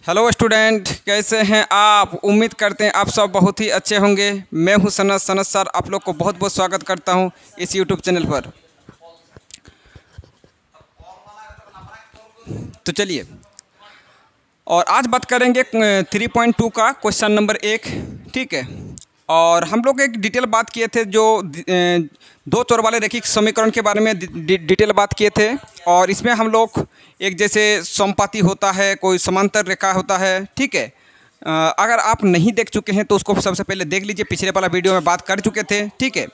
Hello student, कैसे हैं आप? उम्मीद करते हैं आप सब बहुत ही अच्छे होंगे। मैं हूं सनत सर, आप लोग को बहुत बहुत स्वागत करता हूं इस यूट्यूब चैनल पर। तो चलिए, और आज बात करेंगे 3.2 का क्वेश्चन नंबर 1, ठीक है। और हम लोग एक डिटेल बात किए थे, जो दो चर वाले रैखिक समीकरण के बारे में डिटेल बात किए थे। और इसमें हम लोग एक जैसे समपाती होता है, कोई समांतर रेखा होता है, ठीक है। अगर आप नहीं देख चुके हैं तो उसको सबसे पहले देख लीजिए, पिछले वाला वीडियो में बात कर चुके थे, ठीक है।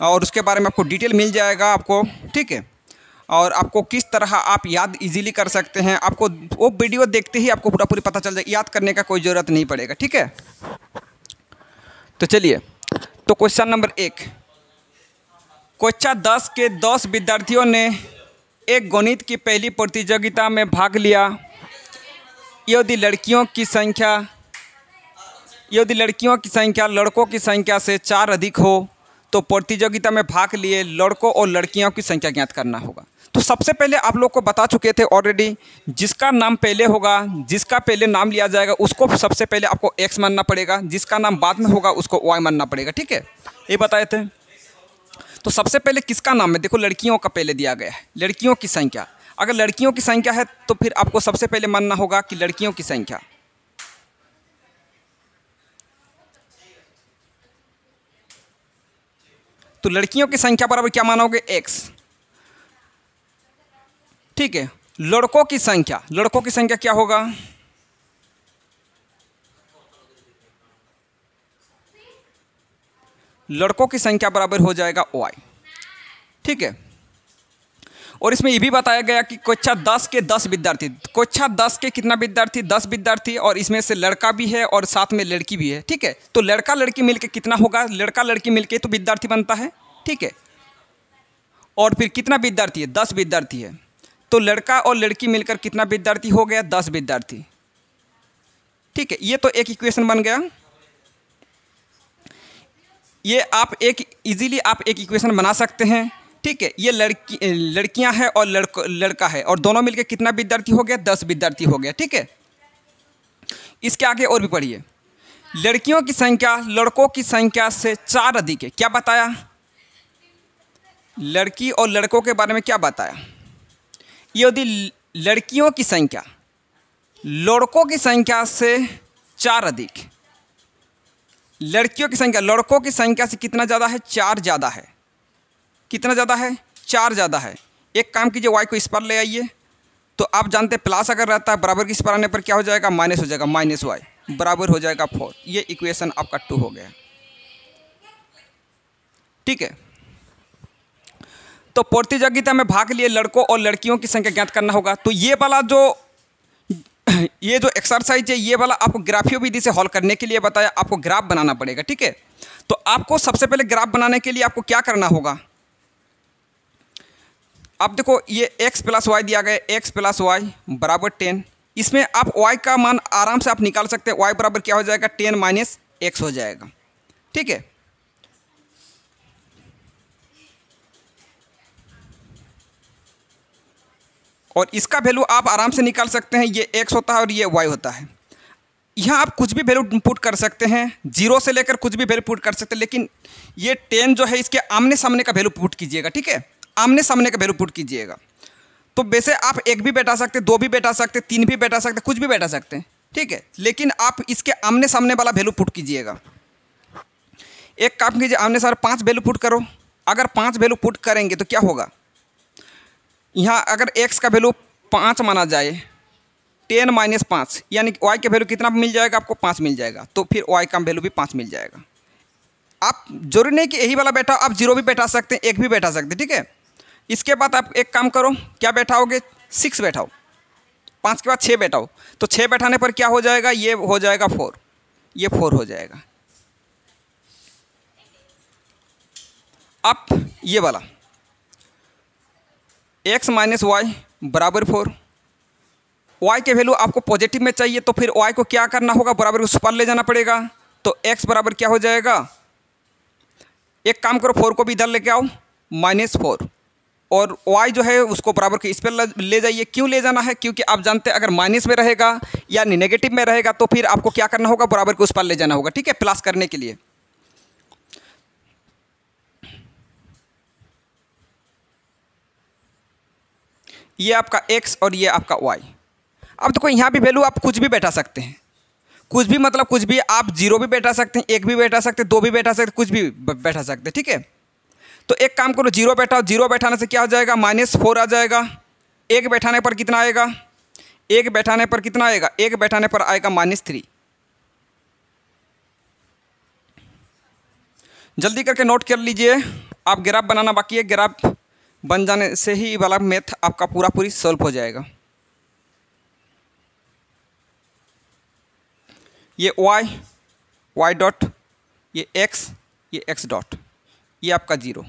और उसके बारे में आपको डिटेल मिल जाएगा आपको, ठीक है। और आपको किस तरह आप याद इजीली कर सकते हैं, आपको वो वीडियो देखते ही आपको पूरी पता चल जाएगा, याद करने का कोई ज़रूरत नहीं पड़ेगा, ठीक है। तो चलिए, तो क्वेश्चन नंबर 1, कक्षा 10 के 10 विद्यार्थियों ने एक गणित की पहली प्रतियोगिता में भाग लिया। यदि लड़कियों की संख्या लड़कों की संख्या से 4 अधिक हो तो प्रतियोगिता में भाग लिए लड़कों और लड़कियों की संख्या ज्ञात करना होगा। तो सबसे पहले आप लोग को बता चुके थे ऑलरेडी, जिसका नाम पहले होगा, जिसका पहले नाम लिया जाएगा उसको सबसे पहले आपको x मानना पड़ेगा, जिसका नाम बाद में होगा उसको y मानना पड़ेगा, ठीक है। ये बताए थे। तो सबसे पहले किसका नाम है? देखो, लड़कियों का पहले दिया गया है, लड़कियों की संख्या। अगर लड़कियों की संख्या है तो फिर आपको सबसे पहले मानना होगा कि लड़कियों की संख्या। तो लड़कियों की संख्या बराबर क्या मानोगे? x, ठीक है। लड़कों की संख्या क्या होगा? लड़कों की संख्या बराबर हो जाएगा y, ठीक है। और इसमें ये भी बताया गया कि कक्षा 10 के 10 विद्यार्थी, कक्षा 10 के कितना विद्यार्थी? 10 विद्यार्थी, और इसमें से लड़का भी है और साथ में लड़की भी है, ठीक है। तो लड़का लड़की मिलके कितना होगा? लड़का लड़की मिलके तो विद्यार्थी बनता है, ठीक है। और फिर कितना विद्यार्थी है? 10 विद्यार्थी है। तो लड़का और लड़की मिलकर कितना विद्यार्थी हो गया? 10 विद्यार्थी, ठीक है। ये तो एक इक्वेशन बन गया। ये आप इजीली आप एक इक्वेशन बना सकते हैं, ठीक है। ये लड़कियां हैं और लड़का है, और दोनों मिलकर कितना विद्यार्थी हो गया? 10 विद्यार्थी हो गया, ठीक है। इसके आगे और भी पढ़िए। लड़कियों की संख्या लड़कों की संख्या से 4 अधिक है। क्या बताया? लड़की और लड़कों के बारे में क्या बताया? यदि लड़कियों की संख्या लड़कों की संख्या से 4 अधिक, लड़कियों की संख्या लड़कों की संख्या से कितना ज़्यादा है? 4 ज़्यादा है। कितना ज़्यादा है? 4 ज़्यादा है। एक काम कीजिए, y को इस पर ले आइए। तो आप जानते हैं प्लस अगर रहता है बराबर की इस पर आने पर क्या हो जाएगा? माइनस हो जाएगा, माइनस y बराबर हो जाएगा 4। ये इक्वेशन आपका 2 हो गया, ठीक है। तो प्रतियोगिता में भाग लिए लड़कों और लड़कियों की संख्या ज्ञात करना होगा। तो ये वाला ये जो एक्सरसाइज है, ये वाला आपको ग्राफीय विधि से हल करने के लिए बताया, आपको ग्राफ बनाना पड़ेगा, ठीक है। तो आपको सबसे पहले ग्राफ बनाने के लिए आपको क्या करना होगा? आप देखो, ये x + y दिया गया, x + y बराबर 10। इसमें आप y का मान आराम से आप निकाल सकते हैं। y बराबर क्या हो जाएगा? 10 - x हो जाएगा, ठीक है। और इसका वैल्यू आप आराम से निकाल सकते हैं। ये x होता है और ये y होता है। यहाँ आप कुछ भी वैल्यू पुट कर सकते हैं, 0 से लेकर कुछ भी वैल्यू पुट कर सकते हैं, लेकिन ये 10 जो है इसके आमने सामने का वैल्यू पुट कीजिएगा, ठीक है। आमने सामने का वैल्यू पुट कीजिएगा। तो वैसे आप 1 भी बैठा सकते हैं, 2 भी बैठा सकते हैं, 3 भी बैठा सकते हैं, कुछ भी बैठा सकते हैं, ठीक है। लेकिन आप इसके आमने सामने वाला वैल्यू पुट कीजिएगा। एक काम कीजिए, आमने सामने 5 वैल्यू पुट करो। अगर 5 वैल्यू पुट करेंगे तो क्या होगा? यहाँ अगर x का वैल्यू 5 माना जाए, 10 - 5, यानी y का वैल्यू कितना मिल जाएगा? आपको 5 मिल जाएगा। तो फिर y का वैल्यू भी 5 मिल जाएगा। आप जरूरी नहीं कि यही वाला बैठा, आप 0 भी बैठा सकते हैं, 1 भी बैठा सकते हैं, ठीक है। इसके बाद आप एक काम करो, क्या बैठाओगे? 6 बैठाओ। 5 के बाद 6 बैठाओ। तो 6 बैठाने पर क्या हो जाएगा? ये हो जाएगा 4, ये 4 हो जाएगा। अब ये वाला x - y बराबर 4, y के वैल्यू आपको पॉजिटिव में चाहिए, तो फिर y को क्या करना होगा? बराबर उस पर ले जाना पड़ेगा। तो x बराबर क्या हो जाएगा? एक काम करो, 4 को भी इधर लेके आओ, -4। और y जो है उसको बराबर के इस पर ले जाइए। क्यों ले जाना है? क्योंकि आप जानते हैं अगर माइनस में रहेगा या नेगेटिव में रहेगा तो फिर आपको क्या करना होगा, बराबर के उस पर ले जाना होगा, ठीक है, प्लस करने के लिए। ये आपका x और ये आपका y। अब देखो यहाँ भी वैल्यू आप कुछ भी बैठा सकते हैं, कुछ भी मतलब कुछ भी, आप 0 भी बैठा सकते हैं, 1 भी बैठा सकते हैं, 2 भी बैठा सकते हैं, कुछ भी बैठा सकते हैं, ठीक है। तो एक काम करो, 0 बैठाओ, 0 बैठाने से क्या हो जाएगा, -4 आ जाएगा। 1 बैठाने पर कितना आएगा, 1 बैठाने पर कितना आएगा, 1 बैठाने पर आएगा -3। जल्दी करके नोट कर लीजिए, आप ग्राफ बनाना बाकी है, ग्राफ बन जाने से ही वाला मैथ आपका पूरा पूरी सॉल्व हो जाएगा। ये y डॉट, ये x डॉट, ये आपका 0।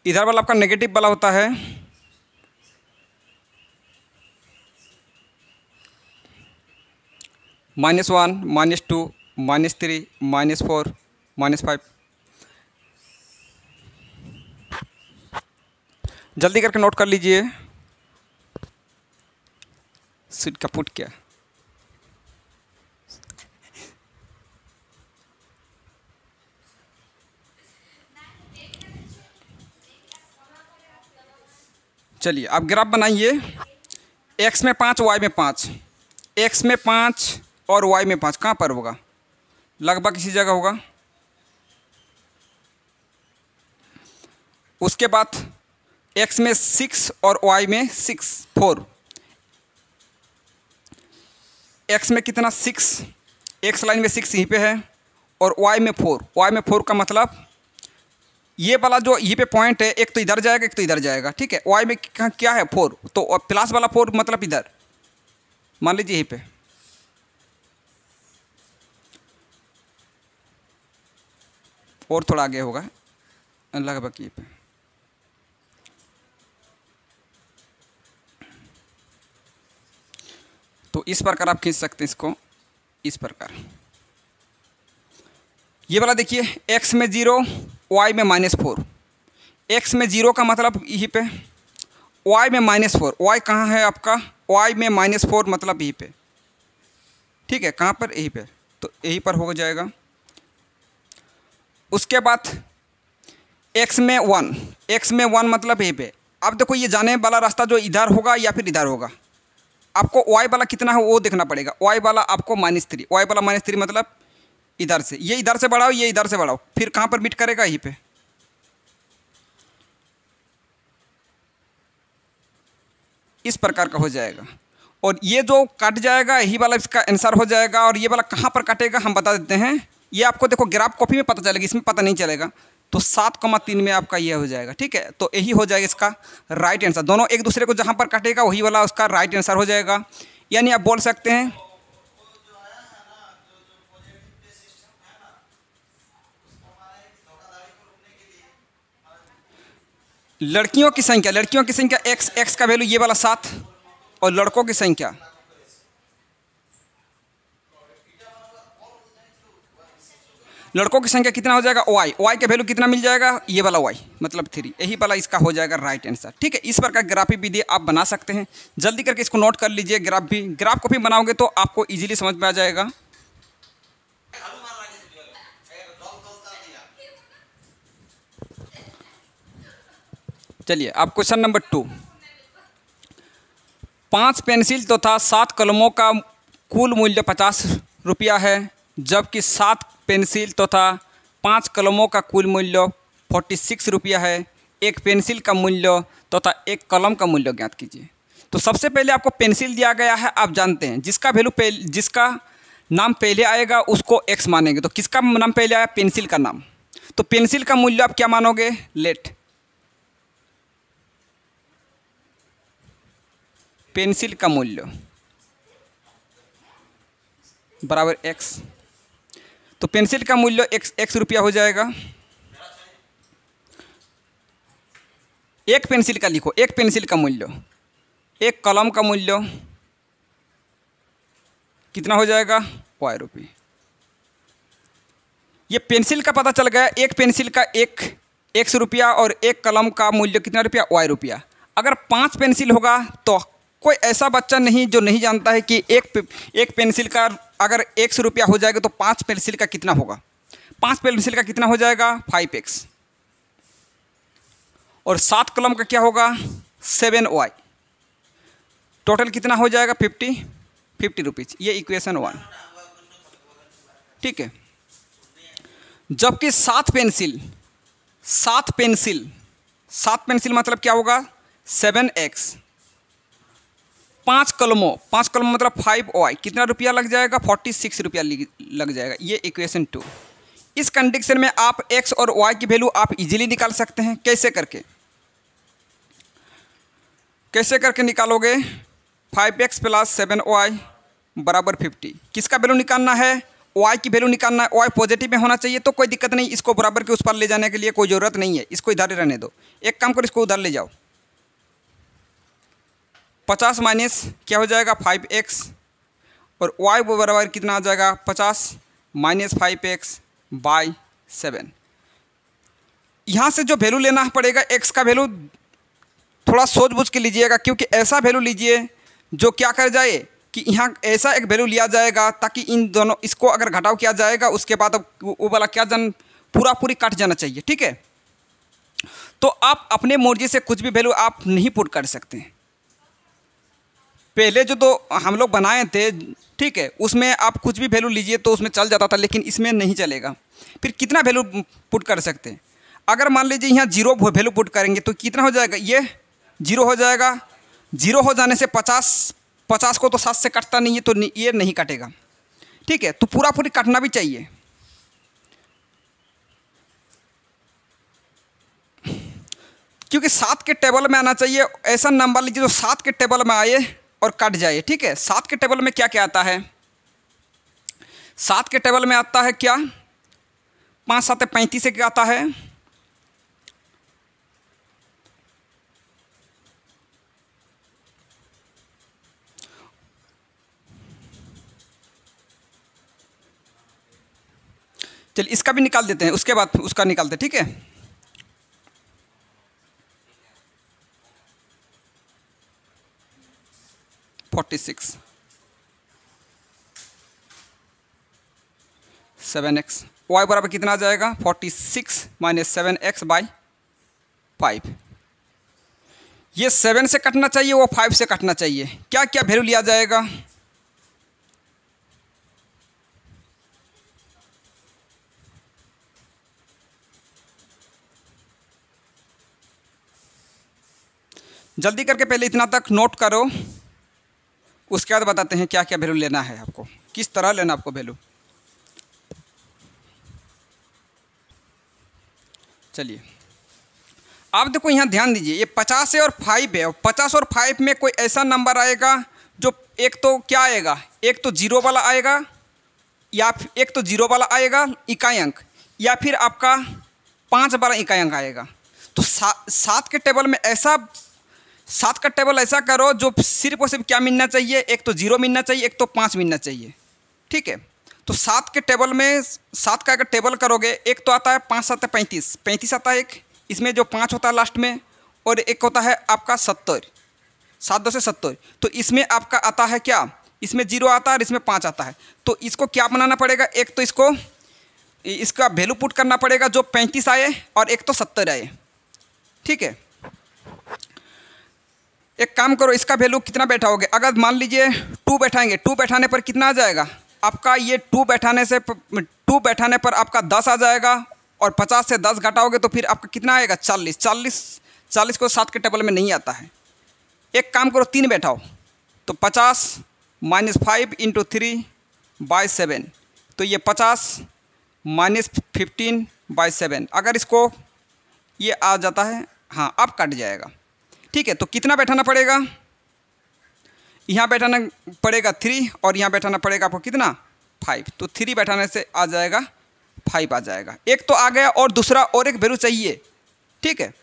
इधर वाला आपका नेगेटिव वाला होता है, -1, -2, -3, -4, -5। जल्दी करके नोट कर लीजिए, सीट का पुट क्या। चलिए आप ग्राफ बनाइए, x में 5, y में 5, x में 5 और y में 5 कहाँ पर होगा, लगभग इसी जगह होगा। उसके बाद x में 6 और y में 4। x में कितना 6, x लाइन में 6 यहीं पे है, और y में 4, y में 4 का मतलब ये वाला जो यहीं पे पॉइंट है, एक तो इधर जाएगा, एक तो इधर जाएगा, ठीक है। y में क्या है 4, तो प्लस वाला 4 मतलब इधर, मान लीजिए यहीं पे। और थोड़ा आगे होगा लगभग यहीं पे। तो इस प्रकार आप खींच सकते हैं इसको, इस प्रकार। ये वाला देखिए, x में 0, y में -4। x में 0 का मतलब यहीं पे, y में -4, y कहाँ है आपका, y में -4 मतलब यहीं पे, ठीक है। कहाँ पर, यहीं पे, तो यहीं पर हो जाएगा। उसके बाद x में 1, x में 1 मतलब यहीं पे। अब देखो ये जाने वाला रास्ता जो इधर होगा या फिर इधर होगा, आपको y वाला कितना है वो देखना पड़ेगा। y वाला आपको -3, y वाला -3 मतलब इधर से, ये इधर से बढ़ाओ, ये इधर से बढ़ाओ, फिर कहाँ पर मीट करेगा, यहीं पे। इस प्रकार का हो जाएगा, और ये जो कट जाएगा यही वाला इसका आंसर हो जाएगा। और ये वाला कहाँ पर कटेगा हम बता देते हैं, ये आपको देखो ग्राफ कॉपी में पता चलेगा, इसमें पता नहीं चलेगा। तो 7,3 में आपका ये हो जाएगा, ठीक है। तो यही हो जाएगा इसका राइट आंसर। दोनों एक दूसरे को जहाँ पर कटेगा वही वाला उसका राइट आंसर हो जाएगा। यानी आप बोल सकते हैं लड़कियों की संख्या x का वैल्यू ये वाला 7, और लड़कों की संख्या कितना हो जाएगा, y का वैल्यू कितना मिल जाएगा, ये वाला y मतलब 3, यही वाला इसका हो जाएगा राइट आंसर, ठीक है। इस प्रकार ग्राफिक विधि आप बना सकते हैं। जल्दी करके इसको नोट कर लीजिए। ग्राफ को भी बनाओगे तो आपको इजीली समझ में आ जाएगा। चलिए अब क्वेश्चन नंबर 2। 5 पेंसिल तथा 7 कलमों का कुल मूल्य 50 रुपया है, जबकि 7 पेंसिल तथा 5 कलमों का कुल मूल्य 46 रुपया है। एक पेंसिल का मूल्य तथा एक कलम का मूल्य ज्ञात कीजिए। तो सबसे पहले आपको पेंसिल दिया गया है, आप जानते हैं जिसका नाम पहले आएगा उसको x मानेंगे। तो किसका नाम पहले आया? पेंसिल का नाम। तो पेंसिल का मूल्य आप क्या मानोगे? लेट पेंसिल का मूल्य बराबर x। तो पेंसिल का मूल्य x रुपया हो जाएगा। एक पेंसिल का लिखो, एक पेंसिल का मूल्य, एक कलम का मूल्य कितना हो जाएगा? y रुपये। ये पेंसिल का पता चल गया। एक पेंसिल का x रुपया और एक कलम का मूल्य कितना रुपया? y रुपया। अगर 5 पेंसिल होगा तो कोई ऐसा बच्चा नहीं जो नहीं जानता है कि एक पेंसिल का अगर x रुपया हो जाएगा तो 5 पेंसिल का कितना होगा? 5 पेंसिल का कितना हो जाएगा? 5x। और 7 कलम का क्या होगा? 7y। टोटल कितना हो जाएगा? 50 रुपीज़। ये इक्वेशन 1, ठीक है। जबकि 7 पेंसिल मतलब क्या होगा? 7x। 5 कलमों मतलब 5y, कितना रुपया लग जाएगा? 46 रुपया लग जाएगा। ये इक्वेशन 2। इस कंडीशन में आप x और y की वैल्यू आप इजीली निकाल सकते हैं। कैसे करके निकालोगे? 5x + 7y बराबर 50। किसका वैल्यू निकालना है? y की वैल्यू निकालना है। y पॉजिटिव में होना चाहिए तो कोई दिक्कत नहीं, इसको बराबर के उस पर ले जाने के लिए कोई ज़रूरत नहीं है, इसको इधर ही रहने दो। एक काम करो, इसको उधर ले जाओ। 50 माइनस क्या हो जाएगा? 5x। और y बराबर कितना आ जाएगा? 50 माइनस 5x बाई 7। यहाँ से जो वैल्यू लेना पड़ेगा x का वैल्यू थोड़ा सोच बूझ के लीजिएगा, क्योंकि ऐसा वैल्यू लीजिए जो क्या कर जाए कि यहाँ ऐसा एक वैल्यू लिया जाएगा ताकि इन दोनों इसको अगर घटाव किया जाएगा उसके बाद अब वो वाला क्या पूरी कट जाना चाहिए, ठीक है। तो आप अपने मर्जी से कुछ भी वैल्यू आप नहीं पुट कर सकते। पहले जो तो हम लोग बनाए थे, ठीक है, उसमें आप कुछ भी वैल्यू लीजिए तो उसमें चल जाता था, लेकिन इसमें नहीं चलेगा। फिर कितना वैल्यू पुट कर सकते हैं? अगर मान लीजिए यहाँ 0 वैल्यू पुट करेंगे तो कितना हो जाएगा? ये 0 हो जाएगा। 0 हो जाने से 50 को तो 7 से कटता नहीं है, तो ये नहीं कटेगा, ठीक है। तो पूरी कटना भी चाहिए। क्योंकि 7 के टेबल में आना चाहिए। ऐसा नंबर लीजिए जो 7 के टेबल में आए और कट जाए, ठीक है। 7 के टेबल में क्या क्या आता है? 7 के टेबल में आता है क्या? 5 7 35 से क्या आता है? चलिए इसका भी निकाल देते हैं, उसके बाद उसका निकालते हैं, ठीक है। (46) 7x। y बराबर कितना आ जाएगा? 46 माइनस 7x बाई 5। ये 7 से कटना चाहिए, वो 5 से कटना चाहिए। क्या क्या वैल्यू लिया जाएगा? जल्दी करके पहले इतना तक नोट करो, उसके बाद बताते हैं क्या क्या वैल्यू लेना है आपको, किस तरह लेना आपको वैल्यू। चलिए आप देखो, यहाँ ध्यान दीजिए, ये 50 है और 5 है। 50 और 5 में कोई ऐसा नंबर आएगा जो एक तो क्या आएगा? एक तो 0 वाला आएगा, या एक तो 0 वाला आएगा इकाई अंक, या फिर आपका 5 वाला इकाई अंक आएगा। तो 7 के टेबल में ऐसा 7 का टेबल ऐसा करो जो सिर्फ और सिर्फ क्या मिलना चाहिए? एक तो 0 मिलना चाहिए, एक तो 5 मिलना चाहिए, ठीक है। तो 7 के टेबल में 7 का अगर टेबल करोगे, एक तो आता है 5 7 35, 35 आता है एक, इसमें जो 5 होता है लास्ट में, और एक होता है आपका 70, 7 2 से 70। तो इसमें आपका आता है क्या? इसमें 0 आता है और इसमें 5 आता है। तो इसको क्या बनाना पड़ेगा? एक तो इसका वैल्यू पुट करना पड़ेगा जो 35 आए, और एक तो 70 आए, ठीक है। एक काम करो, इसका वैल्यू कितना बैठाओगे? अगर मान लीजिए 2 बैठाएंगे, 2 बैठाने पर कितना आ जाएगा आपका? ये 2 बैठाने पर आपका 10 आ जाएगा, और 50 से 10 घटाओगे तो फिर आपका कितना आएगा? 40 को 7 के टेबल में नहीं आता है। एक काम करो, 3 बैठाओ, तो 50 माइनस 5 इंटू 3 बाई 7, तो ये 50 माइनस 15/7, अगर इसको ये आ जाता है, हाँ अब कट जाएगा। ठीक है, तो कितना बैठाना पड़ेगा, यहाँ बैठाना पड़ेगा 3 और यहाँ बैठाना पड़ेगा आपको कितना 5, तो 3 बैठाने से आ जाएगा 5 आ जाएगा। एक तो आ गया और दूसरा और एक वैल्यू चाहिए। ठीक है,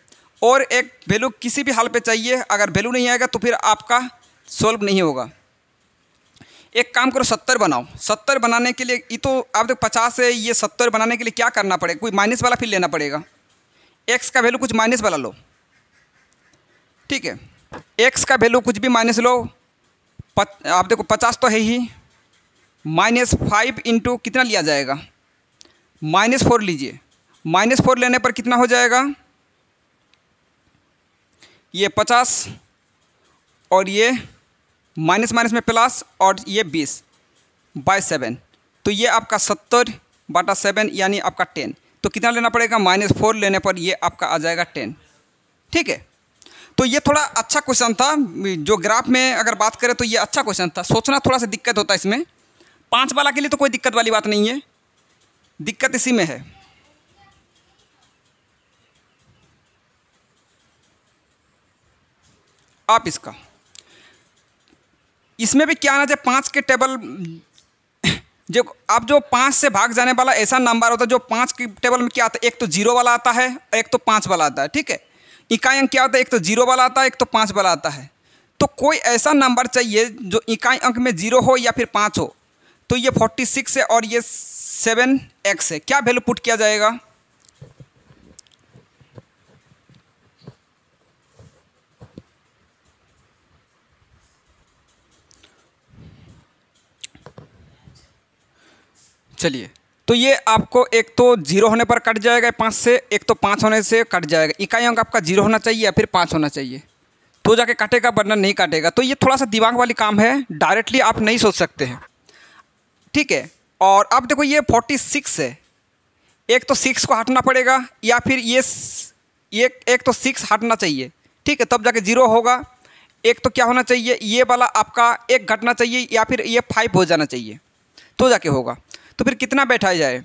और एक वैल्यू किसी भी हाल पे चाहिए, अगर वैल्यू नहीं आएगा तो फिर आपका सॉल्व नहीं होगा। एक काम करो 70 बनाओ। 70 बनाने के लिए ये तो आप देखो 50 है, ये 70 बनाने के लिए क्या करना पड़ेगा, कोई माइनस वाला फिर लेना पड़ेगा। एक्स का वैल्यू कुछ माइनस वाला लो। ठीक है, एक्स का वैल्यू कुछ भी माइनस लो। आप देखो 50 तो है ही, -5 इंटू कितना लिया जाएगा, -4 लीजिए। -4 लेने पर कितना हो जाएगा, ये 50 और ये माइनस माइनस में प्लस और ये 20/7, तो ये आपका 70/7 यानी आपका 10। तो कितना लेना पड़ेगा, -4 लेने पर ये आपका आ जाएगा 10। ठीक है, तो ये थोड़ा अच्छा क्वेश्चन था। जो ग्राफ में अगर बात करें तो ये अच्छा क्वेश्चन था। सोचना थोड़ा सा दिक्कत होता है इसमें। 5 वाला के लिए तो कोई दिक्कत वाली बात नहीं है, दिक्कत इसी में है। आप इसमें भी क्या आना चाहिए, 5 के टेबल, जो आप जो 5 से भाग जाने वाला ऐसा नंबर होता है जो 5 के टेबल में क्या आता है, एक तो 0 वाला आता है और एक तो 5 वाला आता है। ठीक है, इकाई अंक क्या होता है, एक तो 0 वाला आता है, एक तो 5 वाला आता है। तो कोई ऐसा नंबर चाहिए जो इकाई अंक में 0 हो या फिर 5 हो। तो ये 46 है और ये 7x है। क्या वैल्यू पुट किया जाएगा, चलिए, तो ये आपको एक तो 0 होने पर कट जाएगा 5 से, एक तो 5 होने से कट जाएगा। इकाई अंक आपका 0 होना चाहिए या फिर 5 होना चाहिए, तो जाके कटेगा, वरना नहीं काटेगा। तो ये थोड़ा सा दिमाग वाली काम है, डायरेक्टली आप नहीं सोच सकते हैं। ठीक है, और अब देखो ये 46 है, एक तो 6 को हटना पड़ेगा या फिर ये एक तो 6 हटना चाहिए। ठीक है, तब जाके 0 होगा। एक तो क्या होना चाहिए, ये वाला आपका एक घटना चाहिए या फिर ये 5 हो जाना चाहिए, तो जाके होगा। तो फिर कितना बैठाया जाए,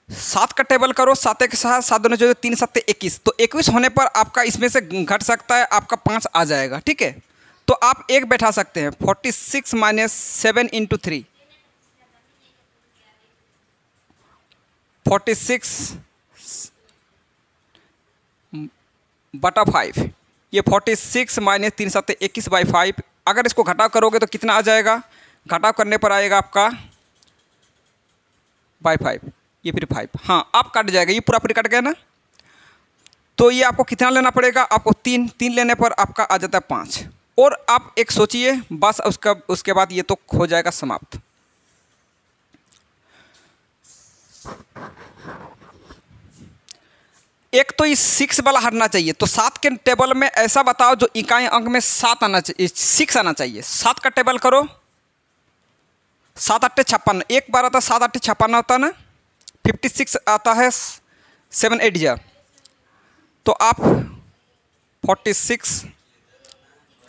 7 का टेबल करो, 7 एक 7 दोनों जो 3 7 21, तो 21 होने पर आपका इसमें से घट सकता है, आपका 5 आ जाएगा। ठीक है, तो आप एक बैठा सकते हैं, 46 - 7 × 3, 46/5, ये 46 - 3 7 21/5। अगर इसको घटाव करोगे तो कितना आ जाएगा, घटाव करने पर आएगा आपका 5, ये फिर 5, हाँ आप कट जाएगा, ये पूरा कट गया ना। तो ये आपको कितना लेना पड़ेगा, आपको 3 लेने पर आपका आ जाता है 5। और आप एक सोचिए, बस उसके बाद ये तो हो जाएगा समाप्त। एक तो इस 6 वाला हटना चाहिए, तो 7 के टेबल में ऐसा बताओ जो इकाई अंक में 7 आना चाहिए, 6 आना चाहिए। 7 का टेबल करो, 7 8 56, एक बार आता है 7 8 56 होता है ना, 56 आता है 7 8 जा, तो आप 46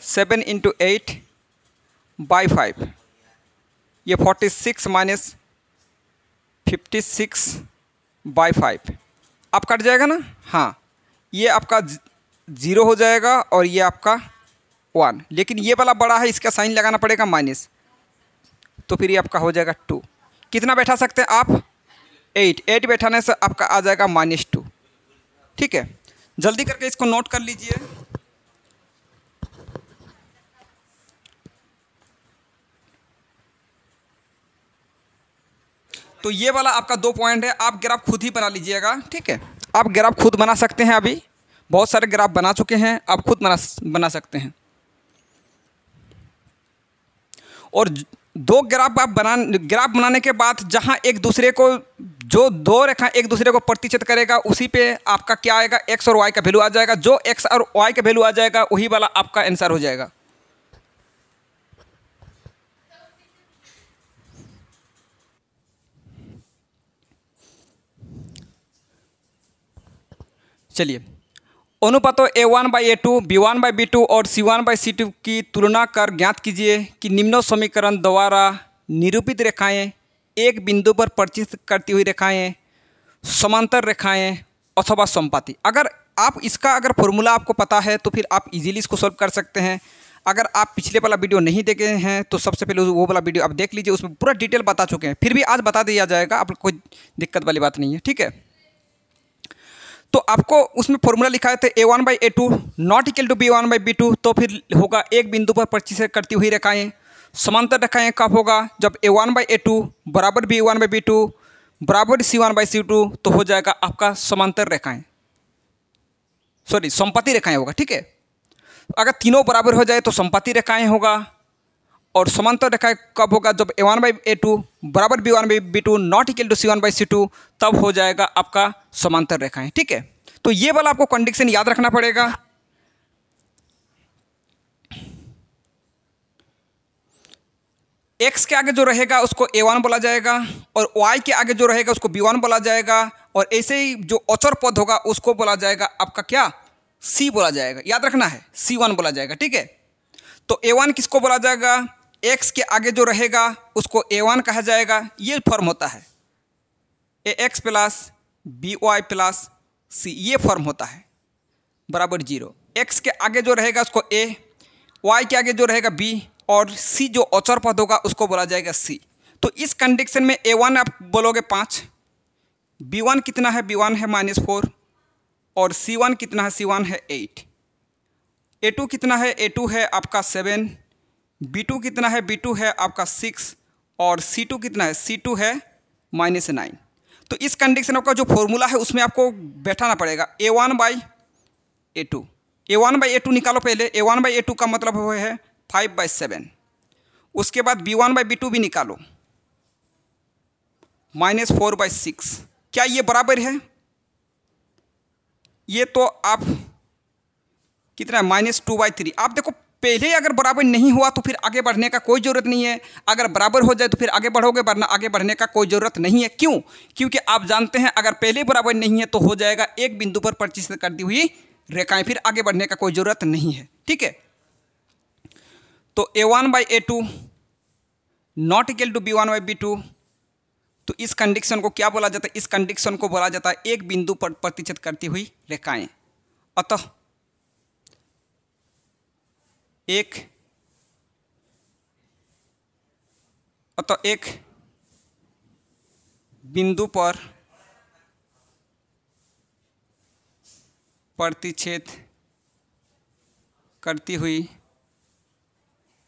7 × 8/5, ये 46 - 56/5 आप कट जाएगा ना। हाँ, ये आपका 0 हो जाएगा और ये आपका 1, लेकिन ये वाला बड़ा है, इसका साइन लगाना पड़ेगा माइनस, तो फिर ये आपका हो जाएगा 2। कितना बैठा सकते हैं आप, 8 बैठाने से आपका आ जाएगा -2। ठीक है, जल्दी करके इसको नोट कर लीजिए। तो ये वाला आपका 2 पॉइंट है, आप ग्राफ खुद ही बना लीजिएगा। ठीक है, आप ग्राफ खुद बना सकते हैं, अभी बहुत सारे ग्राफ बना चुके हैं, आप खुद बना सकते हैं। और 2 ग्राफ आप ग्राफ बनाने के बाद जहां एक दूसरे को, जो 2 रेखा एक दूसरे को प्रतिच्छेद करेगा, उसी पे आपका क्या आएगा, x और y का वैल्यू आ जाएगा। जो x और y का वैल्यू आ जाएगा वही वाला आपका आंसर हो जाएगा। चलिए, अनुपातों A1/A2, B1/B2 और C1/C2 की तुलना कर ज्ञात कीजिए कि निम्नों समीकरण द्वारा निरूपित रेखाएं, एक बिंदु पर परिचित करती हुई रेखाएं, समांतर रेखाएं अथवा समपाती। अगर आप इसका अगर फॉर्मूला आपको पता है तो फिर आप इजीली इसको सॉल्व कर सकते हैं। अगर आप पिछले वाला वीडियो नहीं देखे हैं तो सबसे पहले वो वाला वीडियो आप देख लीजिए, उसमें पूरा डिटेल बता चुके हैं। फिर भी आज बता दिया जाएगा, आप कोई दिक्कत वाली बात नहीं है, ठीक है। तो आपको उसमें फॉर्मूला लिखा है A1/A2 not equal to B1/B2, तो फिर होगा एक बिंदु पर परिचित करती हुई रेखाएं। समांतर रेखाएं कब होगा? जब A1/A2 बराबर B1/B2 बराबर C1/C2, तो हो जाएगा आपका समांतर रेखाएं, सॉरी समपाती रेखाएं होगा, ठीक है। अगर तीनों बराबर हो जाए तो समपाती रेखाएं होगा। और समांतर रेखाएं कब होगा? जब A1/A2 बराबर B1/B2 not equal to C1/C2, तब हो जाएगा आपका समांतर रेखाएं, ठीक है। तो ये वाला आपको कंडीशन याद रखना पड़ेगा। x के आगे जो रहेगा उसको A1 बोला जाएगा और y के आगे जो रहेगा उसको B1 बोला जाएगा, और ऐसे ही जो अचर पद होगा उसको बोला जाएगा आपका क्या? C बोला जाएगा। याद रखना है, C1 बोला जाएगा, ठीक है। तो A1 किसको बोला जाएगा? x के आगे जो रहेगा उसको A1 कहा जाएगा। ये फॉर्म होता है ax plus by plus c, ये फॉर्म होता है बराबर 0। x के आगे जो रहेगा उसको a, y के आगे जो रहेगा b, और c जो अचर पद होगा उसको बोला जाएगा c। तो इस कंडीशन में A1 आप बोलोगे 5, B1 कितना है? B1 है -4, और C1 कितना है? C1 है 8। A2 कितना है? A2 है आपका 7, B2 कितना है? B2 है आपका 6, और C2 कितना है? C2 है -9। तो इस कंडीशन का जो फॉर्मूला है उसमें आपको बैठाना पड़ेगा A1/A2। A1/A2 निकालो पहले। A1/A2 का मतलब वो है 5/7। उसके बाद B1/B2 भी निकालो, -4/6। क्या ये बराबर है? ये तो आप कितना है? -2/3। आप देखो पहले अगर बराबर नहीं हुआ तो फिर आगे बढ़ने का कोई ज़रूरत नहीं है। अगर बराबर हो जाए तो फिर आगे बढ़ोगे, वरना आगे बढ़ने का कोई ज़रूरत नहीं है। क्यों? क्योंकि आप जानते हैं अगर पहले बराबर नहीं है तो हो जाएगा एक बिंदु पर परिचित करती हुई रेखाएं, फिर आगे बढ़ने का कोई ज़रूरत नहीं है, ठीक है। तो A1/A2 not equal to B1/B2, तो इस कंडीशन को क्या बोला जाता है? इस कंडीशन को बोला जाता है एक बिंदु पर परिचित करती हुई रेखाएं। अतः एक बिंदु पर प्रतिच्छेद करती हुई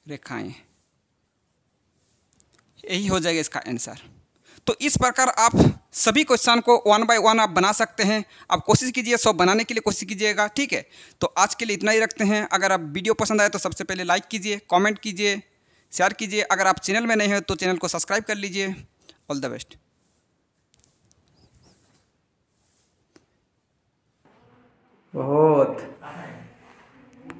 रेखाएं, यही हो जाएगा इसका आंसर। तो इस प्रकार आप सभी क्वेश्चन को 1 बाय 1 आप बना सकते हैं। आप कोशिश कीजिए, सब बनाने के लिए कोशिश कीजिएगा, ठीक है। तो आज के लिए इतना ही रखते हैं। अगर आप वीडियो पसंद आए तो सबसे पहले लाइक कीजिए, कमेंट कीजिए, शेयर कीजिए। अगर आप चैनल में नए हैं तो चैनल को सब्सक्राइब कर लीजिए। All the best. ओह